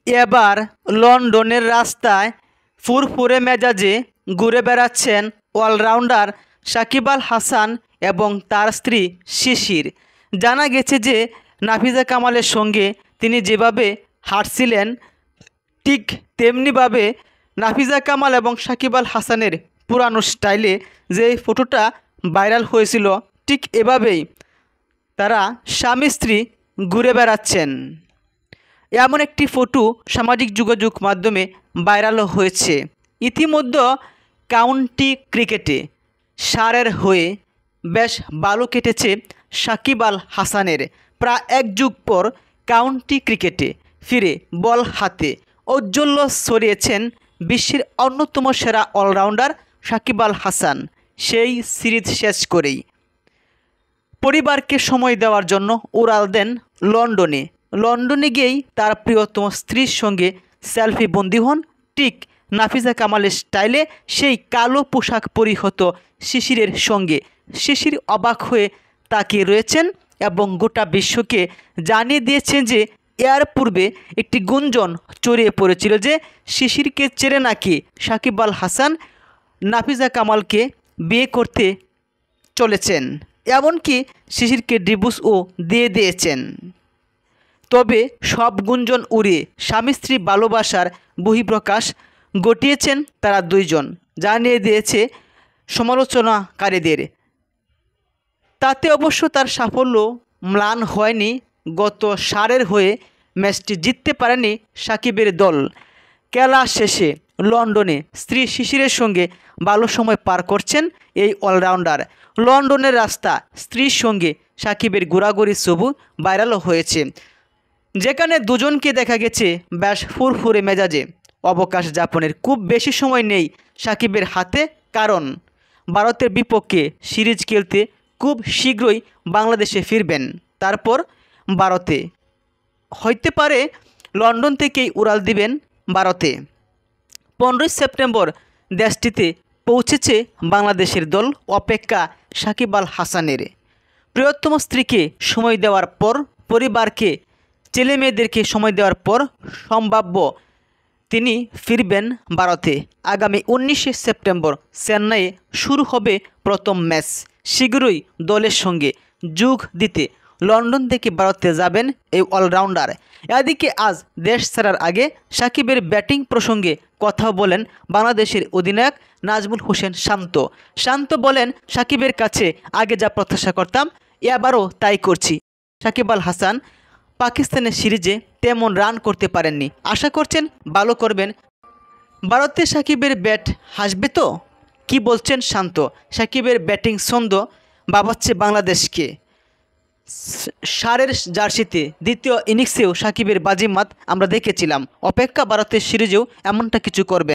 এবার লন্ডনের রাস্তায় ফুরফুরে মেজাজে ঘুরে বেড়াচ্ছেন অলরাউন্ডার সাকিব আল হাসান এবং তার স্ত্রী শিশির। জানা গেছে যে নাফিজা কামালের সঙ্গে তিনি যেভাবে হাঁটছিলেন ঠিক তেমনিভাবে নাফিজা কামাল এবং সাকিব আল হাসানের পুরানো স্টাইলে যে ফটোটা ভাইরাল হয়েছিল ঠিক এভাবেই তারা স্বামী স্ত্রী ঘুরে বেড়াচ্ছেন। এমন একটি ফটো সামাজিক যোগাযোগ মাধ্যমে ভাইরাল হয়েছে। ইতিমধ্যে কাউন্টি ক্রিকেটে সারের হয়ে বেশ ভালো কেটেছে সাকিব আল হাসানের। প্রায় এক যুগ পর কাউন্টি ক্রিকেটে ফিরে বল হাতে ঔজ্জ্বল্য ছড়িয়েছেন বিশ্বের অন্যতম সেরা অলরাউন্ডার সাকিব আল হাসান। সেই সিরিজ শেষ করেই পরিবারকে সময় দেওয়ার জন্য উড়াল দেন লন্ডনে গিয়েই তার প্রিয়তম স্ত্রীর সঙ্গে সেলফি বন্দী হন ঠিক নাফিজা কামালের স্টাইলে সেই কালো পোশাক পরিহিত শিশিরের সঙ্গে। শিশির অবাক হয়ে তাকিয়ে রয়েছেন এবং গোটা বিশ্বকে জানিয়ে দিয়েছেন যে এর পূর্বে একটি গুঞ্জন ছড়িয়ে পড়েছিল যে শিশিরকে ছেড়ে নাকি সাকিব আল হাসান নাফিজা কামালকে বিয়ে করতে চলেছেন, এমনকি শিশিরকে ডিভোর্সও দিয়ে দিয়েছেন। তবে সব গুঞ্জন উড়িয়ে স্বামী স্ত্রী ভালোবাসার বহিঃপ্রকাশ ঘটিয়েছেন তারা দুইজন, জানিয়ে দিয়েছে সমালোচনাকারীদের। তাতে অবশ্য তার সাফল্য ম্লান হয়নি। গত সারের হয়ে ম্যাচটি জিততে পারেনি সাকিবের দল। খেলা শেষে লন্ডনে স্ত্রী শিশিরের সঙ্গে ভালো সময় পার করছেন এই অলরাউন্ডার। লন্ডনের রাস্তা স্ত্রীর সঙ্গে সাকিবের ঘোরাঘুরি ছবি ভাইরাল হয়েছে, যেখানে দুজনকে দেখা গেছে বেশ ফুরফুরে মেজাজে। অবকাশ যাপনের খুব বেশি সময় নেই সাকিবের হাতে, কারণ ভারতের বিপক্ষে সিরিজ খেলতে খুব শীঘ্রই বাংলাদেশে ফিরবেন। তারপর ভারতে হইতে পারে লন্ডন থেকেই উড়াল দিবেন ভারতে। 15 সেপ্টেম্বর দেশটিতে পৌঁছেছে বাংলাদেশের দল। অপেক্ষা সাকিব আল হাসানের। প্রিয়তম স্ত্রীকে সময় দেওয়ার পর, পরিবারকে ছেলে মেয়েদেরকে সময় দেওয়ার পর সম্ভাব্য তিনি ফিরবেন ভারতে। আগামী 19 সেপ্টেম্বর চেন্নাইয়ে শুরু হবে প্রথম ম্যাচ। শীঘ্রই দলের সঙ্গে যোগ দিতে লন্ডন থেকে ভারতে যাবেন এই অলরাউন্ডার। এদিকে আজ দেশ ছাড়ার আগে সাকিবের ব্যাটিং প্রসঙ্গে কথা বলেন বাংলাদেশের অধিনায়ক নাজমুল হোসেন শান্ত বলেন, সাকিবের কাছে আগে যা প্রত্যাশা করতাম এবারও তাই করছি। সাকিব আল হাসান পাকিস্তানের সিরিজে তেমন রান করতে পারেননি, আশা করছেন ভালো করবেন। ভারতে সাকিবের ব্যাট হাসবে তো? কি বলছেন শান্ত? সাকিবের ব্যাটিং ছন্দ ভাবাচ্ছে বাংলাদেশকে। সারের জার্সিতে দ্বিতীয় ইনিংসেও সাকিবের বাজিমাত আমরা দেখেছিলাম। অপেক্ষা ভারতের সিরিজেও এমনটা কিছু করবে।